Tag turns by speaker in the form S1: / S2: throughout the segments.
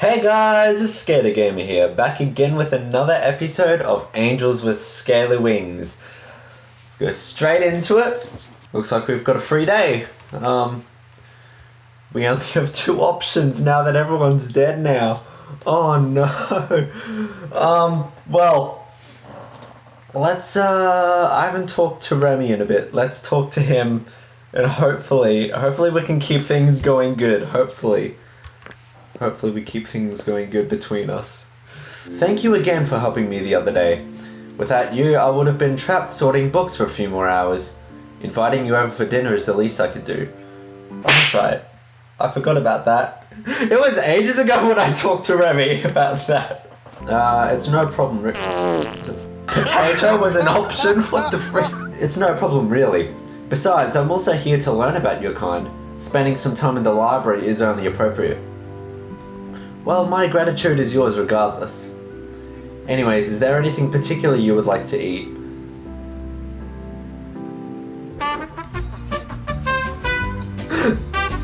S1: Hey guys, it's SKdaGamer here, back again with another episode of Angels with Scaly Wings. Let's go straight into it. Looks like we've got a free day. We only have two options now that everyone's dead now. Oh no. Well, let's, I haven't talked to Remy in a bit. Let's talk to him and hopefully we can keep things going good, Hopefully we keep things going good between us. Thank you again for helping me the other day. Without you, I would have been trapped sorting books for a few more hours. Inviting you over for dinner is the least I could do. Oh, that's right. I forgot about that. It was ages ago when I talked to Remy about that. It's no problem. Potato was an option? What the frick? It's no problem, really. Besides, I'm also here to learn about your kind. Spending some time in the library is only appropriate. Well, my gratitude is yours regardless. Anyways, is there anything particular you would like to eat?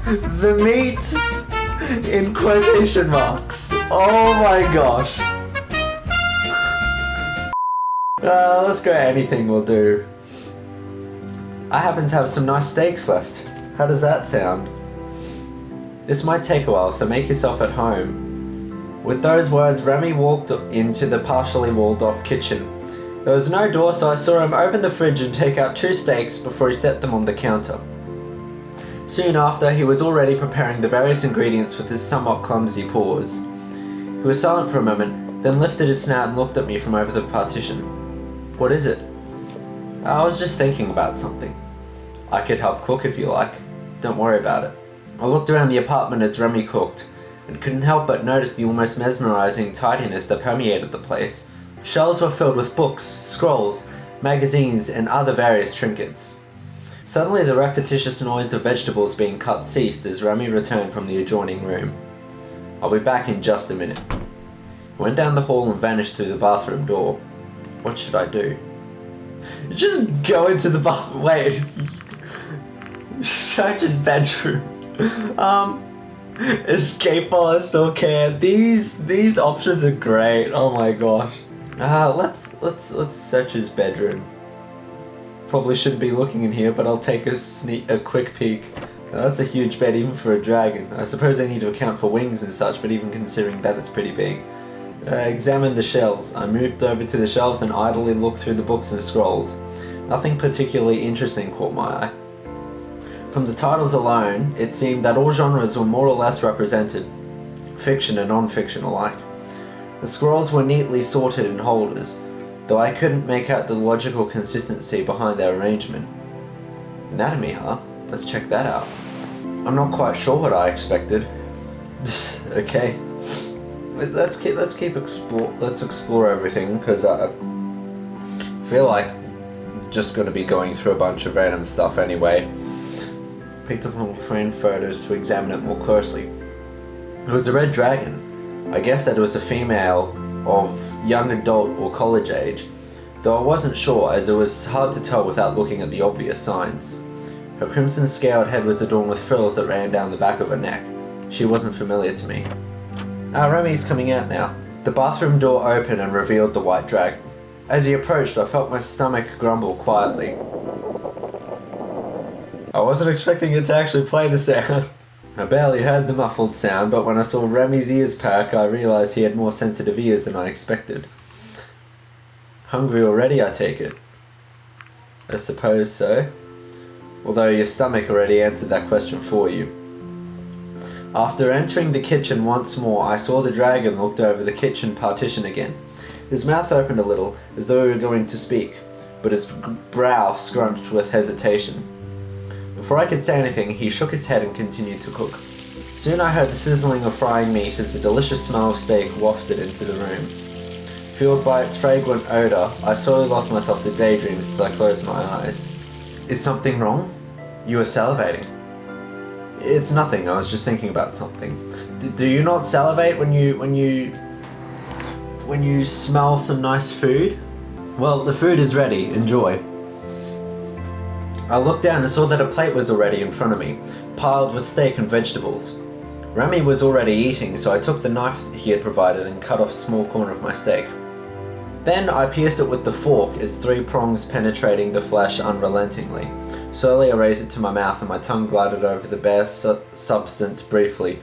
S1: The meat in quotation marks. Oh my gosh. Let's go, anything will do. I happen to have some nice steaks left. How does that sound? This might take a while, so make yourself at home. With those words, Remy walked into the partially walled off kitchen. There was no door, so I saw him open the fridge and take out 2 steaks before he set them on the counter. Soon after, he was already preparing the various ingredients with his somewhat clumsy paws. He was silent for a moment, then lifted his snout and looked at me from over the partition. What is it? I was just thinking about something. I could help cook if you like. Don't worry about it. I looked around the apartment as Remy cooked, and couldn't help but notice the almost mesmerizing tidiness that permeated the place. Shelves were filled with books, scrolls, magazines, and other various trinkets. Suddenly the repetitious noise of vegetables being cut ceased as Remy returned from the adjoining room. I'll be back in just a minute. He went down the hall and vanished through the bathroom door. What should I do? Just go into the bathroom. Wait. Search his bedroom. Escape while I still can. These options are great. Oh my gosh. Let's search his bedroom. Probably shouldn't be looking in here, but I'll take a quick peek. That's a huge bed even for a dragon. I suppose they need to account for wings and such, but even considering that, it's pretty big. Examine the shelves. I moved over to the shelves and idly looked through the books and scrolls. Nothing particularly interesting caught my eye. From the titles alone, it seemed that all genres were more or less represented, fiction and non-fiction alike. The scrolls were neatly sorted in holders, though I couldn't make out the logical consistency behind their arrangement. Anatomy, huh? Let's check that out. I'm not quite sure what I expected. Okay. Let's explore everything, because I feel like I'm just going to be going through a bunch of random stuff anyway. Picked up on framed photos to examine it more closely. It was a red dragon. I guessed that it was a female of young adult or college age, though I wasn't sure as it was hard to tell without looking at the obvious signs. Her crimson scaled head was adorned with frills that ran down the back of her neck. She wasn't familiar to me. Remy's coming out now. The bathroom door opened and revealed the white dragon. As he approached, I felt my stomach grumble quietly. I wasn't expecting it to actually play the sound. I barely heard the muffled sound, but when I saw Remy's ears perk, I realised he had more sensitive ears than I expected. Hungry already, I take it? I suppose so. Although your stomach already answered that question for you. After entering the kitchen once more, I saw the dragon looked over the kitchen partition again. His mouth opened a little, as though he were going to speak, but his brow scrunched with hesitation. Before I could say anything, he shook his head and continued to cook. Soon I heard the sizzling of frying meat as the delicious smell of steak wafted into the room. Fueled by its fragrant odour, I slowly lost myself to daydreams as I closed my eyes. Is something wrong? You were salivating. It's nothing, I was just thinking about something. Do you not salivate when you smell some nice food? Well, the food is ready, enjoy. I looked down and saw that a plate was already in front of me, piled with steak and vegetables. Remy was already eating, so I took the knife he had provided and cut off a small corner of my steak. Then I pierced it with the fork, its 3 prongs penetrating the flesh unrelentingly. Slowly I raised it to my mouth and my tongue glided over the bare substance briefly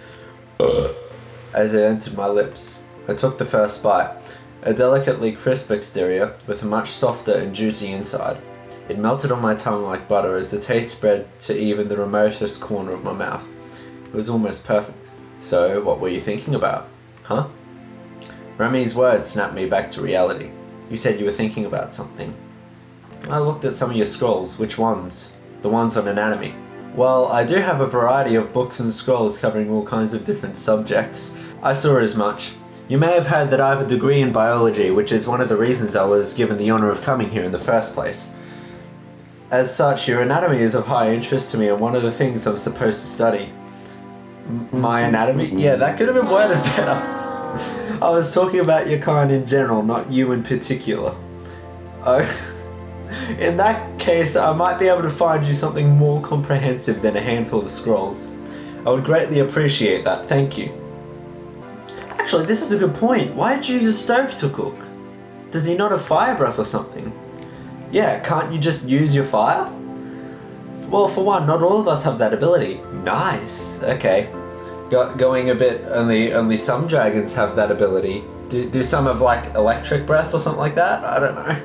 S1: as it entered my lips. I took the first bite, a delicately crisp exterior with a much softer and juicy inside. It melted on my tongue like butter as the taste spread to even the remotest corner of my mouth. It was almost perfect. So, what were you thinking about? Huh? Remy's words snapped me back to reality. You said you were thinking about something. I looked at some of your scrolls. Which ones? The ones on anatomy. Well, I do have a variety of books and scrolls covering all kinds of different subjects. I saw as much. You may have heard that I have a degree in biology, which is one of the reasons I was given the honour of coming here in the first place. As such, your anatomy is of high interest to me and one of the things I'm supposed to study. My anatomy? Yeah, that could have been worded better. I was talking about your kind in general, not you in particular. Oh, in that case, I might be able to find you something more comprehensive than a handful of scrolls. I would greatly appreciate that, thank you. Actually, this is a good point. Why did you use a stove to cook? Does he not have fire breath or something? Yeah, can't you just use your fire? Well, for one, not all of us have that ability. Nice, okay. Going a bit, only some dragons have that ability. Do some have like electric breath or something like that? I don't know.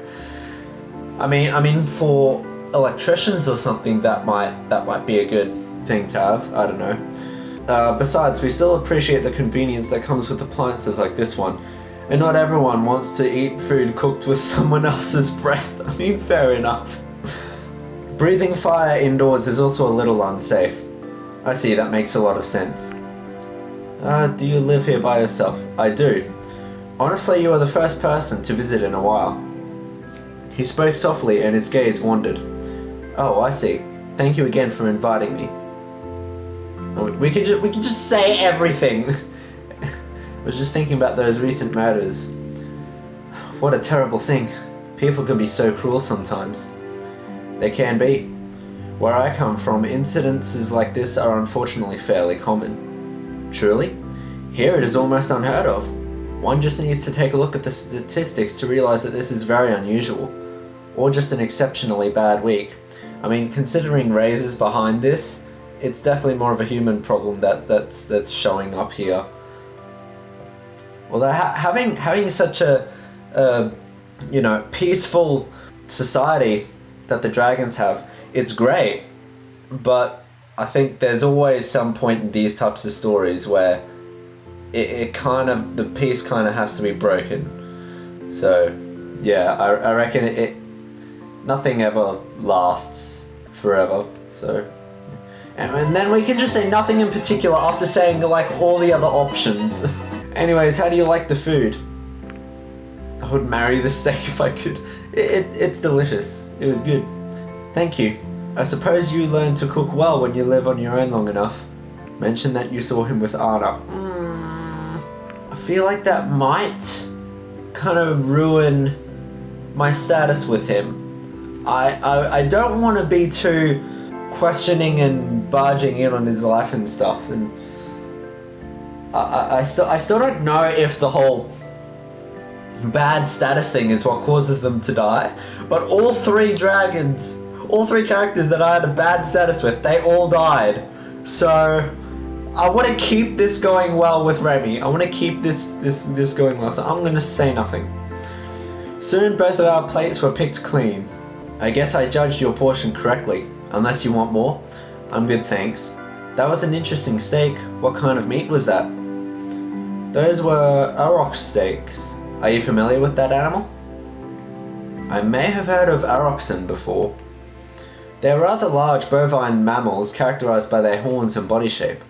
S1: I mean for electricians or something that might be a good thing to have. I don't know. Besides, we still appreciate the convenience that comes with appliances like this one. And not everyone wants to eat food cooked with someone else's breath. I mean, fair enough. Breathing fire indoors is also a little unsafe. I see, that makes a lot of sense. Do you live here by yourself? I do. Honestly, you are the first person to visit in a while. He spoke softly and his gaze wandered. Oh, I see. Thank you again for inviting me. We can just say everything. I was just thinking about those recent murders. What a terrible thing. People can be so cruel sometimes. They can be. Where I come from, incidences like this are unfortunately fairly common. Truly? Here it is almost unheard of. One just needs to take a look at the statistics to realize that this is very unusual. Or just an exceptionally bad week. I mean, considering Razor's behind this, it's definitely more of a human problem that's showing up here. Although having such a peaceful society that the dragons have, it's great. But I think there's always some point in these types of stories where the peace kind of has to be broken. So yeah, I reckon nothing ever lasts forever. So. And then we can just say nothing in particular after saying like all the other options. Anyways, how do you like the food? I would marry the steak if I could. It's delicious. It was good. Thank you. I suppose you learn to cook well when you live on your own long enough. Mention that you saw him with Anna. I feel like that might kind of ruin my status with him. I don't want to be too questioning and barging in on his life and stuff, and I still don't know if the whole bad status thing is what causes them to die, but all three characters that I had a bad status with, they all died. So I want to keep this going well with Remy. I want to keep this going well, so I'm going to say nothing. Soon both of our plates were picked clean. I guess I judged your portion correctly. Unless you want more, I'm good, thanks. That was an interesting steak. What kind of meat was that? Those were aurochs steaks. Are you familiar with that animal? I may have heard of aurochsen before. They're rather large bovine mammals characterized by their horns and body shape.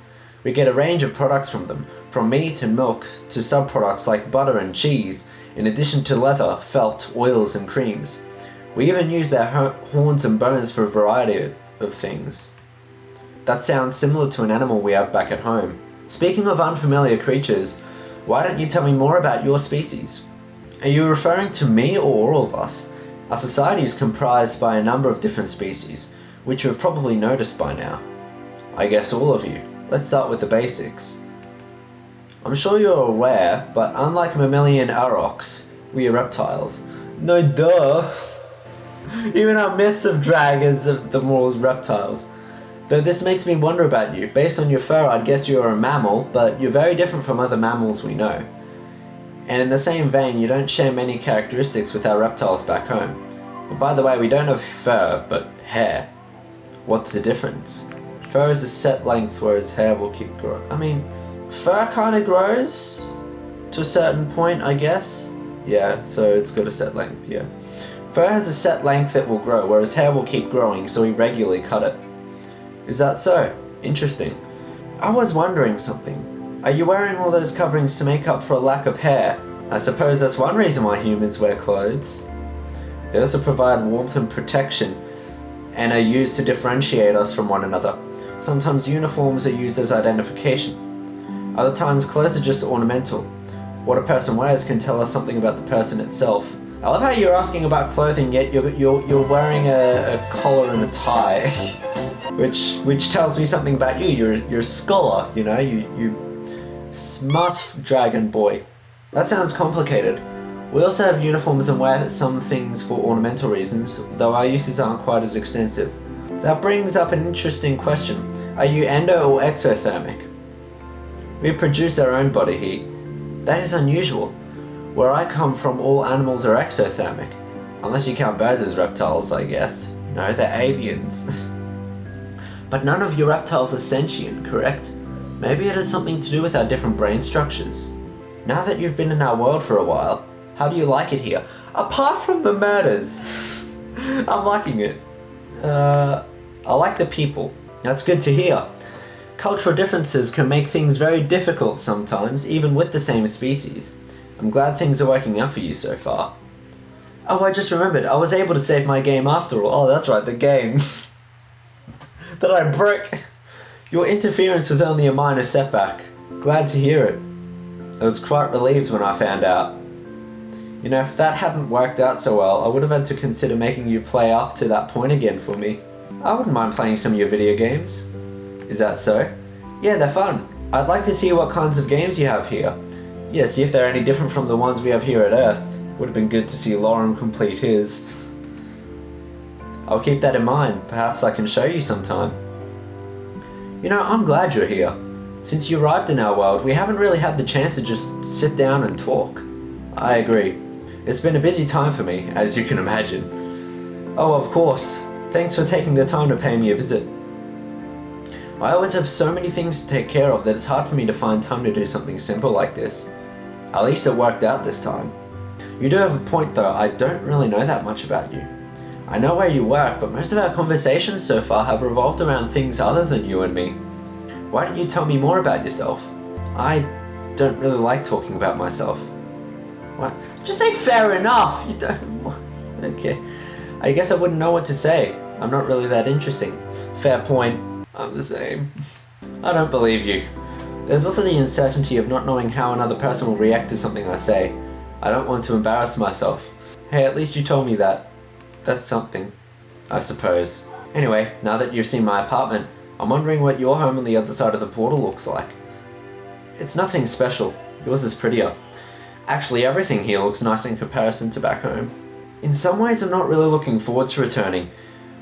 S1: We get a range of products from them, from meat and milk to subproducts like butter and cheese, in addition to leather, felt, oils and creams. We even use their horns and bones for a variety of things. That sounds similar to an animal we have back at home. Speaking of unfamiliar creatures, why don't you tell me more about your species? Are you referring to me or all of us? Our society is comprised by a number of different species, which you have probably noticed by now. I guess all of you. Let's start with the basics. I'm sure you're aware, but unlike mammalian aurochs, we are reptiles. No duh! Even our myths of dragons of the more reptiles. Though this makes me wonder about you. Based on your fur, I'd guess you're a mammal, but you're very different from other mammals we know. And in the same vein, you don't share many characteristics with our reptiles back home. And by the way, we don't have fur, but hair. What's the difference? Fur is a set length, whereas hair will keep growing. I mean, fur kind of grows to a certain point, I guess. Yeah, so it's got a set length, yeah. Fur has a set length that will grow, whereas hair will keep growing, so we regularly cut it. Is that so? Interesting. I was wondering something. Are you wearing all those coverings to make up for a lack of hair? I suppose that's one reason why humans wear clothes. They also provide warmth and protection, and are used to differentiate us from one another. Sometimes uniforms are used as identification. Other times clothes are just ornamental. What a person wears can tell us something about the person itself. I love how you're asking about clothing, yet you're wearing a collar and a tie, which tells me something about you. You're a scholar, you know. You smart dragon boy. That sounds complicated. We also have uniforms and wear some things for ornamental reasons, though our uses aren't quite as extensive. That brings up an interesting question. Are you endo or exothermic? We produce our own body heat. That is unusual. Where I come from, all animals are exothermic. Unless you count birds as reptiles, I guess. No, they're avians. But none of your reptiles are sentient, correct? Maybe it has something to do with our different brain structures. Now that you've been in our world for a while, how do you like it here? Apart from the murders. I'm liking it. I like the people. That's good to hear. Cultural differences can make things very difficult sometimes, even with the same species. I'm glad things are working out for you so far. Oh, I just remembered. I was able to save my game after all. Oh, that's right, the game. That I broke. Your interference was only a minor setback. Glad to hear it. I was quite relieved when I found out. You know, if that hadn't worked out so well, I would have had to consider making you play up to that point again for me. I wouldn't mind playing some of your video games. Is that so? Yeah, they're fun. I'd like to see what kinds of games you have here. Yeah, see if they're any different from the ones we have here at Earth. Would have been good to see Lauren complete his. I'll keep that in mind. Perhaps I can show you sometime. You know, I'm glad you're here. Since you arrived in our world, we haven't really had the chance to just sit down and talk. I agree. It's been a busy time for me, as you can imagine. Oh, of course. Thanks for taking the time to pay me a visit. I always have so many things to take care of that it's hard for me to find time to do something simple like this. At least it worked out this time. You do have a point though, I don't really know that much about you. I know where you work, but most of our conversations so far have revolved around things other than you and me. Why don't you tell me more about yourself? I don't really like talking about myself. What? Just say fair enough! You don't... Okay. I guess I wouldn't know what to say. I'm not really that interesting. Fair point. I'm the same. I don't believe you. There's also the uncertainty of not knowing how another person will react to something I say. I don't want to embarrass myself. Hey, at least you told me that. That's something, I suppose. Anyway, now that you've seen my apartment, I'm wondering what your home on the other side of the portal looks like. It's nothing special. Yours is prettier. Actually, everything here looks nice in comparison to back home. In some ways, I'm not really looking forward to returning,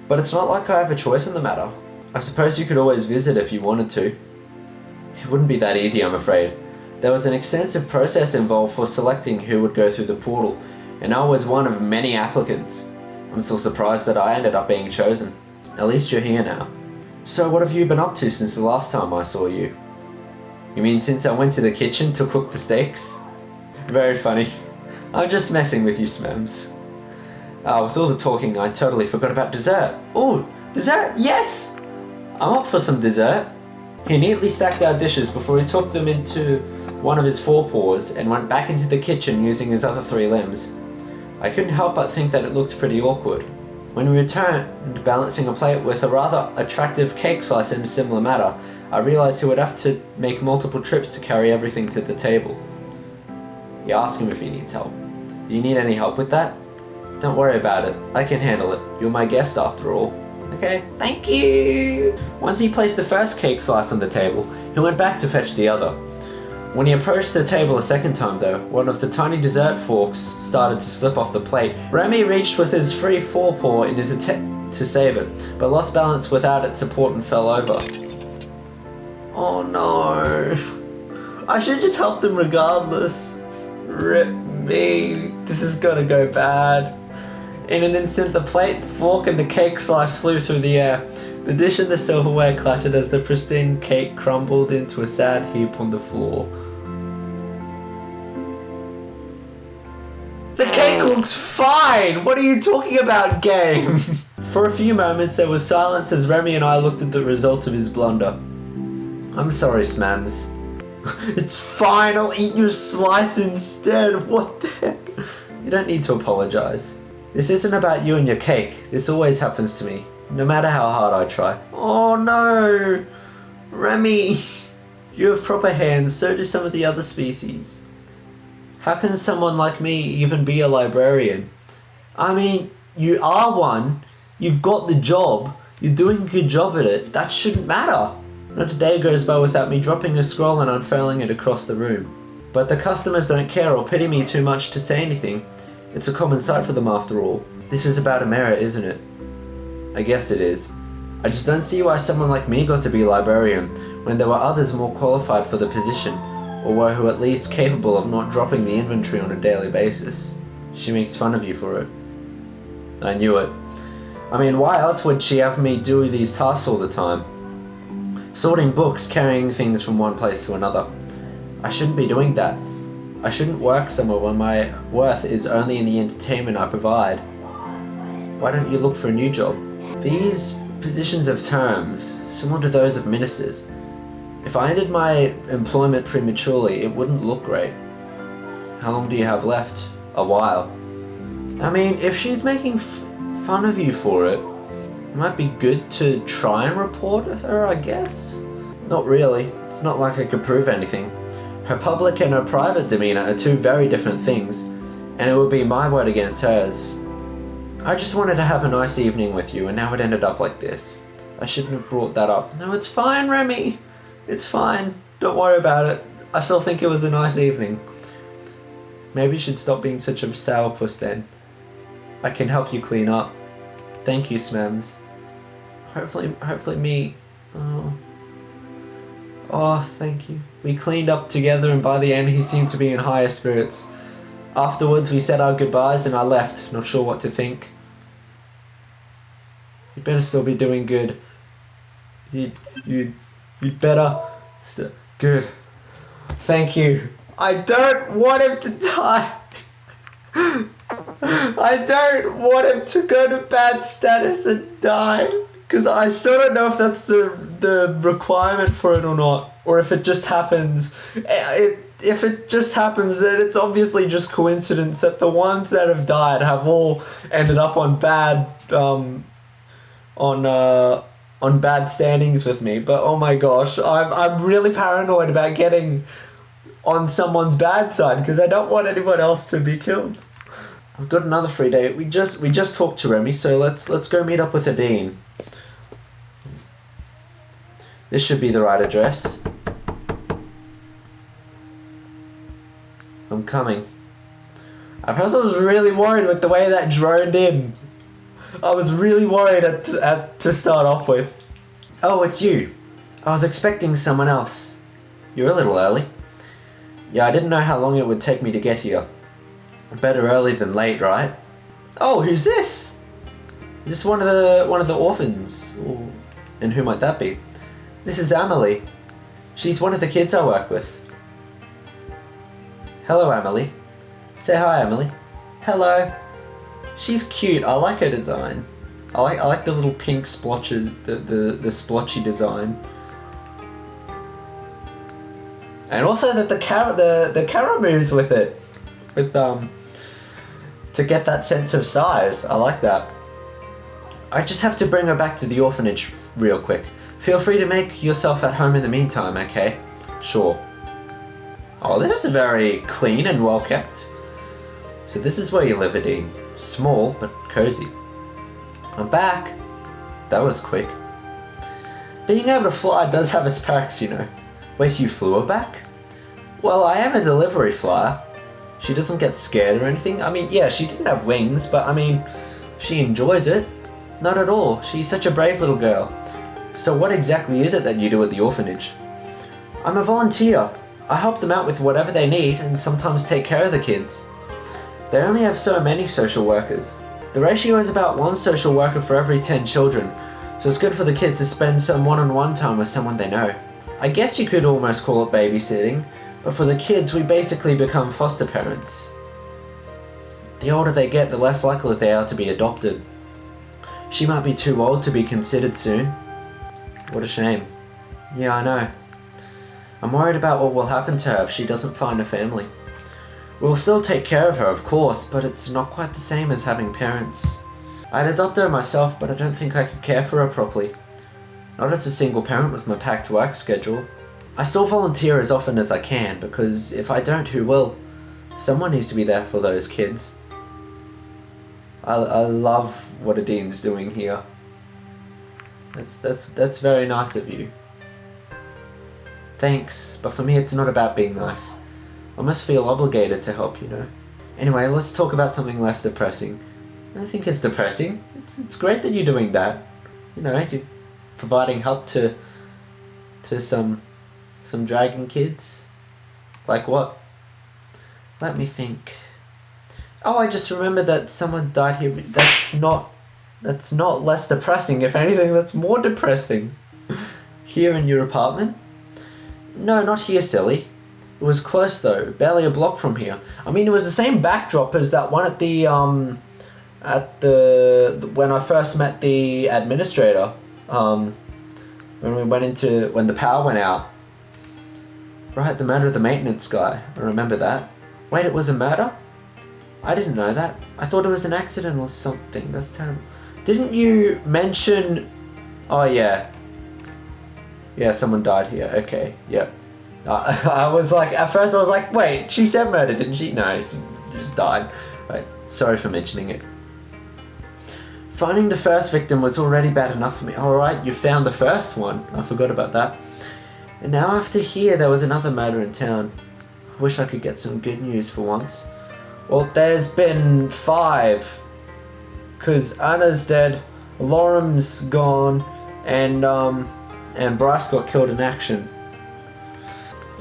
S1: but it's not like I have a choice in the matter. I suppose you could always visit if you wanted to. It wouldn't be that easy, I'm afraid. There was an extensive process involved for selecting who would go through the portal, and I was one of many applicants. I'm still surprised that I ended up being chosen. At least you're here now. So what have you been up to since the last time I saw you? You mean since I went to the kitchen to cook the steaks? Very funny. I'm just messing with you, Smems. With all the talking, I totally forgot about dessert. Ooh, dessert? Yes! I'm up for some dessert. He neatly stacked our dishes before he took them into one of his forepaws and went back into the kitchen using his other 3 limbs. I couldn't help but think that it looked pretty awkward. When we returned, balancing a plate with a rather attractive cake slice in a similar manner, I realized he would have to make multiple trips to carry everything to the table. You ask him if he needs help. Do you need any help with that? Don't worry about it. I can handle it. You're my guest after all. Okay, thank you! Once he placed the first cake slice on the table, he went back to fetch the other. When he approached the table a second time though, one of the tiny dessert forks started to slip off the plate. Remy reached with his free forepaw in his attempt to save it, but lost balance without its support and fell over. Oh no. I should just help them regardless. Rip me. This is gonna go bad. In an instant, the plate, the fork, and the cake slice flew through the air. The dish and the silverware clattered as the pristine cake crumbled into a sad heap on the floor. The cake looks fine! What are you talking about, game? For a few moments, there was silence as Remy and I looked at the result of his blunder. I'm sorry, Smams. It's fine, I'll eat your slice instead. What the heck? You don't need to apologize. This isn't about you and your cake. This always happens to me, no matter how hard I try. Oh no! Remy! You have proper hands, so do some of the other species. How can someone like me even be a librarian? I mean, you are one. You've got the job. You're doing a good job at it. That shouldn't matter. Not a day goes by without me dropping a scroll and unfurling it across the room. But the customers don't care or pity me too much to say anything. It's a common sight for them after all. This is about a merit, isn't it? I guess it is. I just don't see why someone like me got to be a librarian when there were others more qualified for the position, or were who at least capable of not dropping the inventory on a daily basis. She makes fun of you for it. I knew it. I mean, why else would she have me do these tasks all the time? Sorting books, carrying things from one place to another. I shouldn't be doing that. I shouldn't work somewhere when my worth is only in the entertainment I provide. Why don't you look for a new job? These positions have terms, similar to those of ministers. If I ended my employment prematurely, it wouldn't look great. How long do you have left? A while. I mean, if she's making fun of you for it, it might be good to try and report her, I guess? Not really. It's not like I could prove anything. Her public and her private demeanor are two very different things, and it would be my word against hers. I just wanted to have a nice evening with you, and now it ended up like this. I shouldn't have brought that up. No, it's fine, Remy. It's fine. Don't worry about it. I still think it was a nice evening. Maybe you should stop being such a sourpuss then. I can help you clean up. Thank you, Smams. Hopefully me... Oh, thank you. We cleaned up together and by the end he seemed to be in higher spirits. Afterwards we said our goodbyes and I left, not sure what to think. You'd better still be doing good. You'd better still... Good. Thank you. I don't want him to die. I don't want him to go to bad status and die. Because I still don't know if that's the requirement for it or not. Or if it just happens. If it just happens, then it's obviously just coincidence that the ones that have died have all ended up on bad on bad standings with me. But oh my gosh, I'm really paranoid about getting on someone's bad side because I don't want anyone else to be killed. I've got another free day. We just talked to Remy, so let's go meet up with the dean. This should be the right address. I'm coming. At first I was really worried with the way that droned in. I was really worried to start off with. Oh, it's you. I was expecting someone else. You're a little early. Yeah, I didn't know how long it would take me to get here. Better early than late, right? Oh, who's this? Is this one of the orphans? Ooh. And who might that be? This is Amelie. She's one of the kids I work with. Hello, Amelie. Say hi, Amelie. Hello. She's cute. I like her design. I like the little pink splotches, the splotchy design. And also that the camera moves with it. With to get that sense of size. I like that. I just have to bring her back to the orphanage real quick. Feel free to make yourself at home in the meantime, okay? Sure. Oh, this is very clean and well kept. So this is where you live, Dean. Small, but cozy. I'm back. That was quick. Being able to fly does have its perks, you know. Wait, you flew her back? Well, I am a delivery flyer. She doesn't get scared or anything. I mean, yeah, she didn't have wings, but I mean, she enjoys it. Not at all. She's such a brave little girl. So what exactly is it that you do at the orphanage? I'm a volunteer. I help them out with whatever they need and sometimes take care of the kids. They only have so many social workers. The ratio is about 1 social worker for every 10 children, so it's good for the kids to spend some one-on-one time with someone they know. I guess you could almost call it babysitting, but for the kids we basically become foster parents. The older they get, the less likely they are to be adopted. She might be too old to be considered soon. What a shame. Yeah, I know. I'm worried about what will happen to her if she doesn't find a family. We'll still take care of her, of course, but it's not quite the same as having parents. I'd adopt her myself, but I don't think I could care for her properly. Not as a single parent with my packed work schedule. I still volunteer as often as I can, because if I don't, who will? Someone needs to be there for those kids. I love what Adine's doing here. That's very nice of you. Thanks, but for me it's not about being nice. I must feel obligated to help, you know. Anyway, let's talk about something less depressing. I don't think it's depressing. It's great that you're doing that. You know, you're providing help to some dragon kids. Like what? Let me think. Oh, I just remembered that someone died here. That's not less depressing. If anything, that's more depressing. Here in your apartment? No, not here, silly. It was close though, barely a block from here. I mean, it was the same backdrop as that one at the when I first met the administrator. When the power went out. Right, the murder of the maintenance guy. I remember that. Wait, it was a murder? I didn't know that. I thought it was an accident or something. That's terrible. Didn't you mention... Oh yeah. Yeah, someone died here. Okay, yep. I was like, at first I was like, wait, she said murder, didn't she? No, she just died. Right, sorry for mentioning it. Finding the first victim was already bad enough for me. Alright, you found the first one. I forgot about that. And now after here, there was another murder in town. I wish I could get some good news for once. Well, there's been 5. Because Anna's dead, Lorem's gone, and Bryce got killed in action.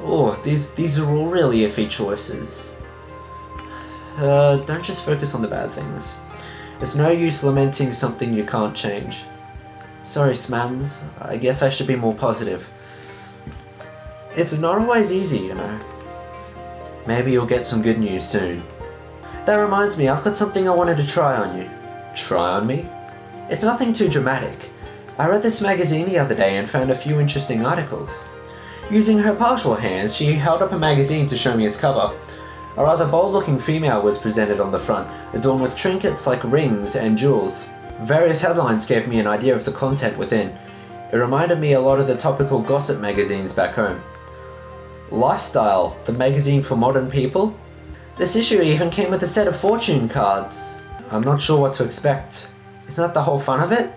S1: Oh, these are all really iffy choices. Don't just focus on the bad things. It's no use lamenting something you can't change. Sorry, Smams. I guess I should be more positive. It's not always easy, you know. Maybe you'll get some good news soon. That reminds me, I've got something I wanted to try on you. Try on me? It's nothing too dramatic. I read this magazine the other day and found a few interesting articles. Using her partial hands, she held up a magazine to show me its cover. A rather bold-looking female was presented on the front, adorned with trinkets like rings and jewels. Various headlines gave me an idea of the content within. It reminded me a lot of the topical gossip magazines back home. Lifestyle, the magazine for modern people? This issue even came with a set of fortune cards. I'm not sure what to expect. Isn't that the whole fun of it?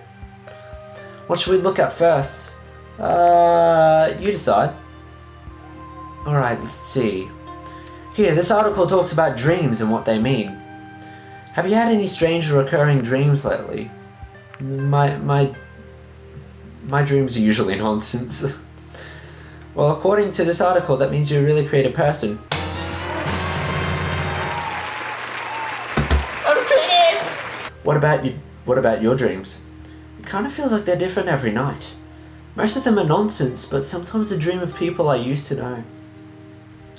S1: What should we look at first? You decide. Alright, let's see. Here, this article talks about dreams and what they mean. Have you had any strange or recurring dreams lately? My dreams are usually nonsense. Well, according to this article, that means you're a really creative person. I'm creative! What about your dreams? It kind of feels like they're different every night. Most of them are nonsense, but sometimes I dream of people I used to know.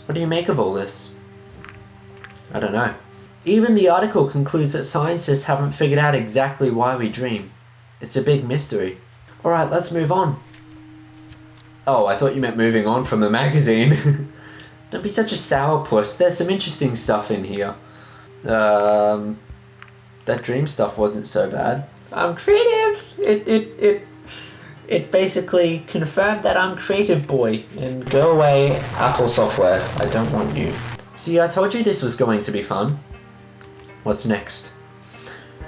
S1: What do you make of all this? I don't know. Even the article concludes that scientists haven't figured out exactly why we dream. It's a big mystery. Alright, let's move on. Oh, I thought you meant moving on from the magazine. Don't be such a sourpuss. There's some interesting stuff in here. That dream stuff wasn't so bad. I'm creative! It basically confirmed that I'm creative boy. And go away, Apple software. I don't want you. See, I told you this was going to be fun. What's next?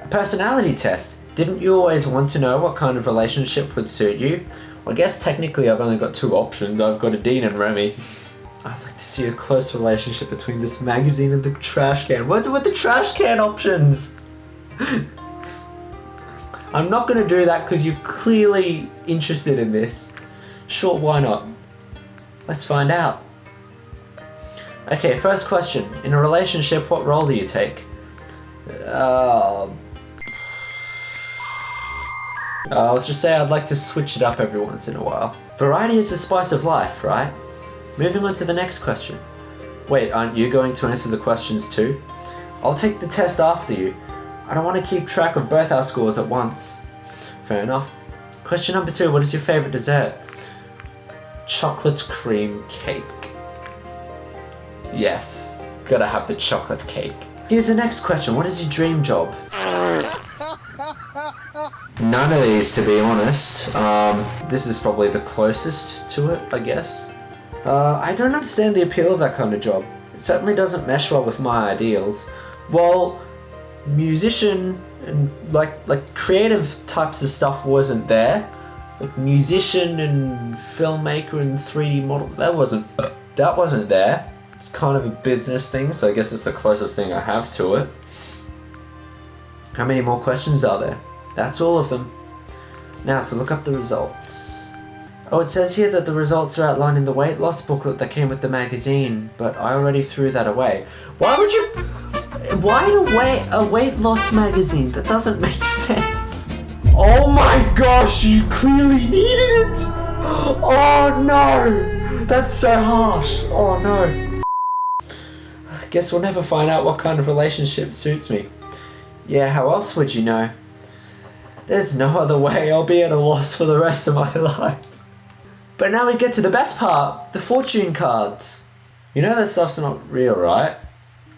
S1: A personality test. Didn't you always want to know what kind of relationship would suit you? Well, I guess technically I've only got 2 options. I've got Adine and Remy. I'd like to see a close relationship between this magazine and the trash can. What's with the trash can options? I'm not going to do that because you're clearly interested in this. Sure, why not? Let's find out. Okay, first question. In a relationship, what role do you take? Let's just say I'd like to switch it up every once in a while. Variety is the spice of life, right? Moving on to the next question. Wait, aren't you going to answer the questions too? I'll take the test after you. I don't want to keep track of both our scores at once. Fair enough. Question number 2, what is your favourite dessert? Chocolate cream cake. Yes, gotta have the chocolate cake. Here's the next question, what is your dream job? None of these, to be honest. This is probably the closest to it, I guess. I don't understand the appeal of that kind of job. It certainly doesn't mesh well with my ideals. While musician and like creative types of stuff wasn't there, like musician and filmmaker and 3D model, that wasn't there. It's kind of a business thing, so I guess it's the closest thing I have to it. How many more questions are there? That's all of them. Now to look up the results. Oh, it says here that the results are outlined in the weight loss booklet that came with the magazine, but I already threw that away. Why a weight loss magazine? That doesn't make sense. Oh my gosh, you clearly needed it! Oh no! That's so harsh. Oh no. I guess we'll never find out what kind of relationship suits me. Yeah, how else would you know? There's no other way, I'll be at a loss for the rest of my life. But now we get to the best part, the fortune cards. You know that stuff's not real, right?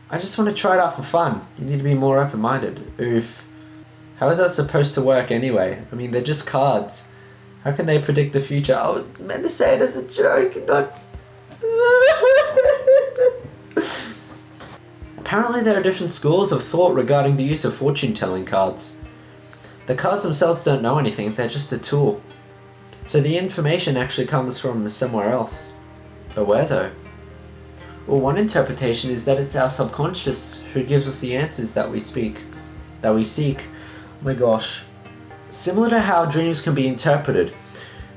S1: I just want to try it out for fun. You need to be more open-minded. Oof. How is that supposed to work anyway? I mean, they're just cards. How can they predict the future? I was meant to say it as a joke and not... Apparently there are different schools of thought regarding the use of fortune-telling cards. The cards themselves don't know anything, they're just a tool. So the information actually comes from somewhere else. But where though? Well, one interpretation is that it's our subconscious who gives us the answers that we seek. Oh my gosh. Similar to how dreams can be interpreted,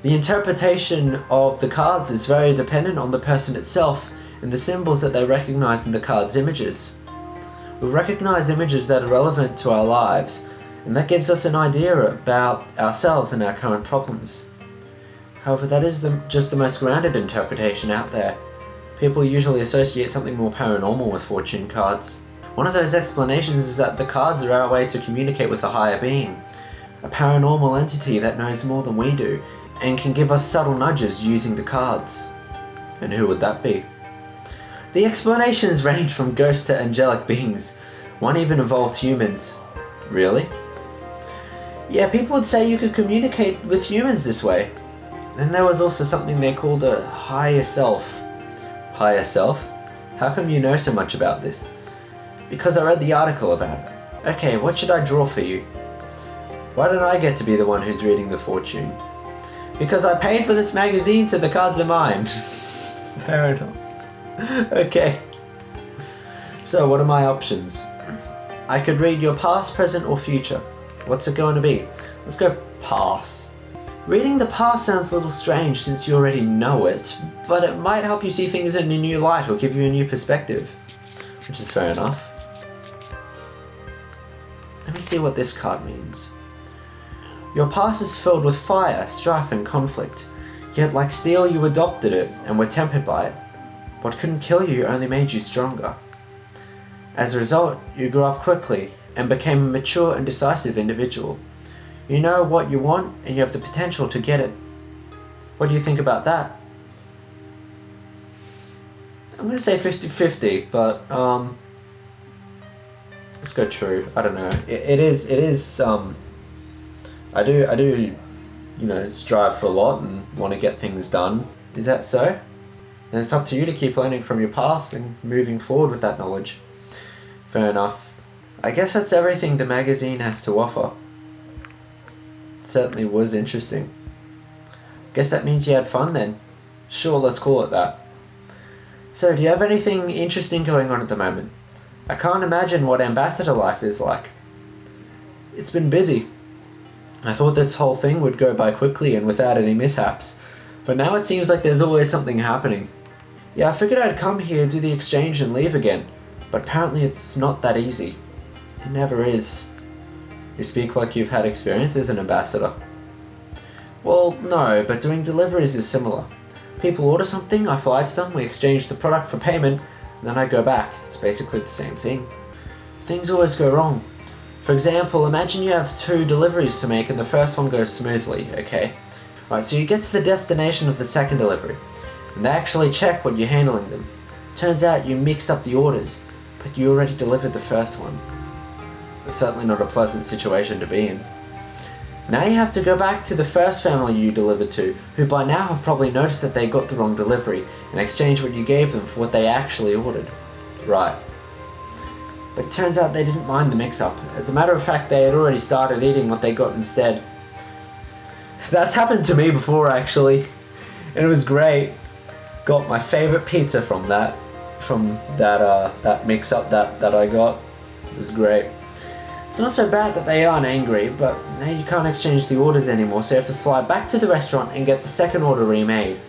S1: the interpretation of the cards is very dependent on the person itself and the symbols that they recognize in the card's images. We recognize images that are relevant to our lives, and that gives us an idea about ourselves and our current problems. However, that is just the most grounded interpretation out there. People usually associate something more paranormal with fortune cards. One of those explanations is that the cards are our way to communicate with a higher being, a paranormal entity that knows more than we do, and can give us subtle nudges using the cards. And who would that be? The explanations range from ghosts to angelic beings. One even involved humans. Really? Yeah, people would say you could communicate with humans this way. Then there was also something they called a higher self. Higher self? How come you know so much about this? Because I read the article about it. Okay, what should I draw for you? Why don't I get to be the one who's reading the fortune? Because I paid for this magazine, so the cards are mine. Fair enough. Okay. So what are my options? I could read your past, present, or future. What's it going to be? Let's go past. Reading the past sounds a little strange since you already know it, but it might help you see things in a new light or give you a new perspective, which is fair enough. Let me see what this card means. Your past is filled with fire, strife, and conflict, yet like steel you adopted it and were tempered by it. What couldn't kill you only made you stronger. As a result, you grew up quickly and became a mature and decisive individual. You know what you want and you have the potential to get it. What do you think about that? I'm going to say 50-50, but let's go true. I don't know. It is I do you know, strive for a lot and want to get things done. Is that so? Then it's up to you to keep learning from your past and moving forward with that knowledge. Fair enough. I guess that's everything the magazine has to offer. It certainly was interesting. Guess that means you had fun then. Sure, let's call it that. So, do you have anything interesting going on at the moment? I can't imagine what ambassador life is like. It's been busy. I thought this whole thing would go by quickly and without any mishaps, but now it seems like there's always something happening. Yeah, I figured I'd come here, do the exchange and leave again, but apparently it's not that easy. It never is. You speak like you've had experience as an ambassador. Well, no, but doing deliveries is similar. People order something, I fly to them, we exchange the product for payment, and then I go back. It's basically the same thing. Things always go wrong. For example, imagine you have 2 deliveries to make and the first one goes smoothly, okay? Right, so you get to the destination of the second delivery, and they actually check what you're handling them. Turns out you mixed up the orders, but you already delivered the first one. It's certainly not a pleasant situation to be in. Now you have to go back to the first family you delivered to, who by now have probably noticed that they got the wrong delivery, and exchange what you gave them for what they actually ordered. Right. But it turns out they didn't mind the mix-up. As a matter of fact, they had already started eating what they got instead. That's happened to me before, actually, and it was great. Got my favorite pizza from that mix-up that I got. It was great. It's not so bad that they aren't angry, but now you can't exchange the orders anymore, so you have to fly back to the restaurant and get the second order remade.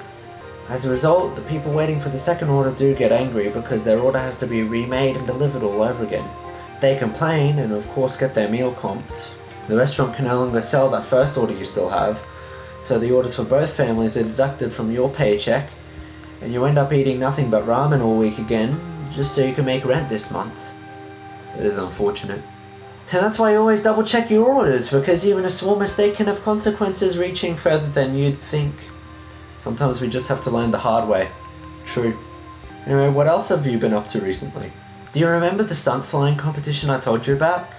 S1: As a result, the people waiting for the second order do get angry because their order has to be remade and delivered all over again. They complain and of course get their meal comped. The restaurant can no longer sell that first order you still have, so the orders for both families are deducted from your paycheck, and you end up eating nothing but ramen all week again, just so you can make rent this month. It is unfortunate. And that's why you always double check your orders, because even a small mistake can have consequences reaching further than you'd think. Sometimes we just have to learn the hard way. True. Anyway, what else have you been up to recently? Do you remember the stunt flying competition I told you about?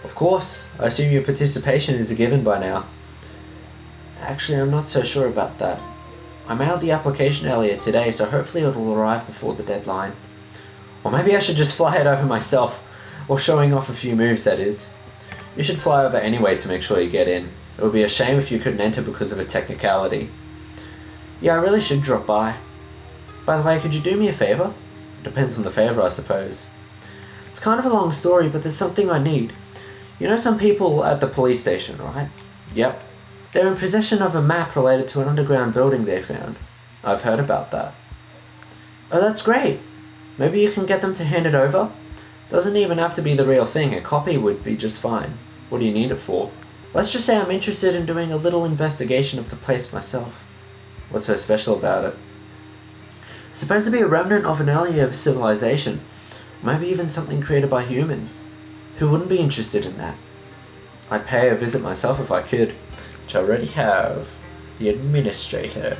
S1: Of course, I assume your participation is a given by now. Actually, I'm not so sure about that. I mailed the application earlier today, so hopefully it will arrive before the deadline. Or maybe I should just fly it over myself. Or showing off a few moves, that is. You should fly over anyway to make sure you get in. It would be a shame if you couldn't enter because of a technicality. Yeah, I really should drop by. By the way, could you do me a favour? It depends on the favour, I suppose. It's kind of a long story, but there's something I need. You know some people at the police station, right? Yep. They're in possession of a map related to an underground building they found. I've heard about that. Oh, that's great. Maybe you can get them to hand it over? Doesn't even have to be the real thing, a copy would be just fine. What do you need it for? Let's just say I'm interested in doing a little investigation of the place myself. What's so special about it? It's supposed to be a remnant of an earlier civilization, maybe even something created by humans. Who wouldn't be interested in that? I'd pay a visit myself if I could, which I already have. The administrator.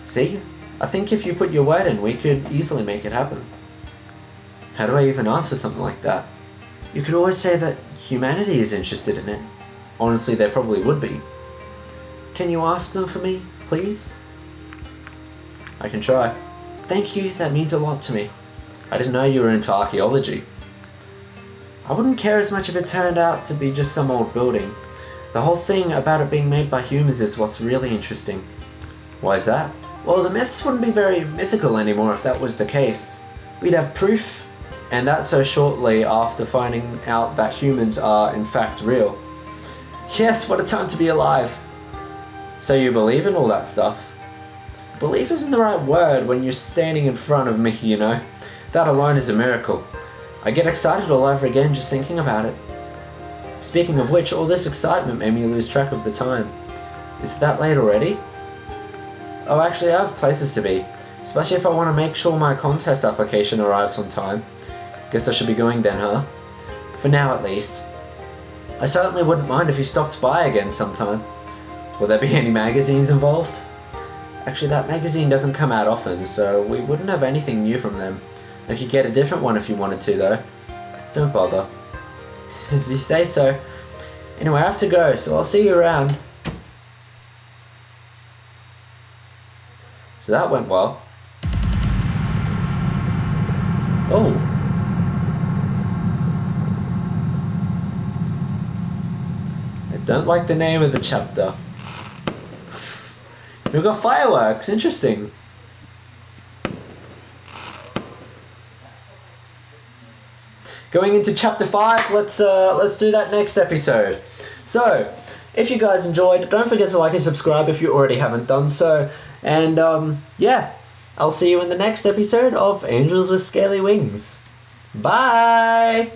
S1: See? I think if you put your word in, we could easily make it happen. How do I even ask for something like that? You could always say that humanity is interested in it. Honestly, they probably would be. Can you ask them for me, please? I can try. Thank you, that means a lot to me. I didn't know you were into archaeology. I wouldn't care as much if it turned out to be just some old building. The whole thing about it being made by humans is what's really interesting. Why is that? Well, the myths wouldn't be very mythical anymore if that was the case. We'd have proof. And that so shortly after finding out that humans are in fact real. Yes, what a time to be alive. So you believe in all that stuff? Belief isn't the right word when you're standing in front of me, you know. That alone is a miracle. I get excited all over again just thinking about it. Speaking of which, all this excitement made me lose track of the time. Is it that late already? Oh, actually I have places to be. Especially if I want to make sure my contest application arrives on time. Guess I should be going then, huh? For now at least. I certainly wouldn't mind if you stopped by again sometime. Will there be any magazines involved? Actually, that magazine doesn't come out often, so we wouldn't have anything new from them. I could get a different one if you wanted to, though. Don't bother. If you say so. Anyway, I have to go, so I'll see you around. So that went well. Oh. I don't like the name of the chapter. We've got fireworks, interesting. going into chapter 5. Let's do that next episode. So, if you guys enjoyed, don't forget to like and subscribe if you already haven't done so. And yeah, I'll see you in the next episode of Angels with Scaly Wings. Bye!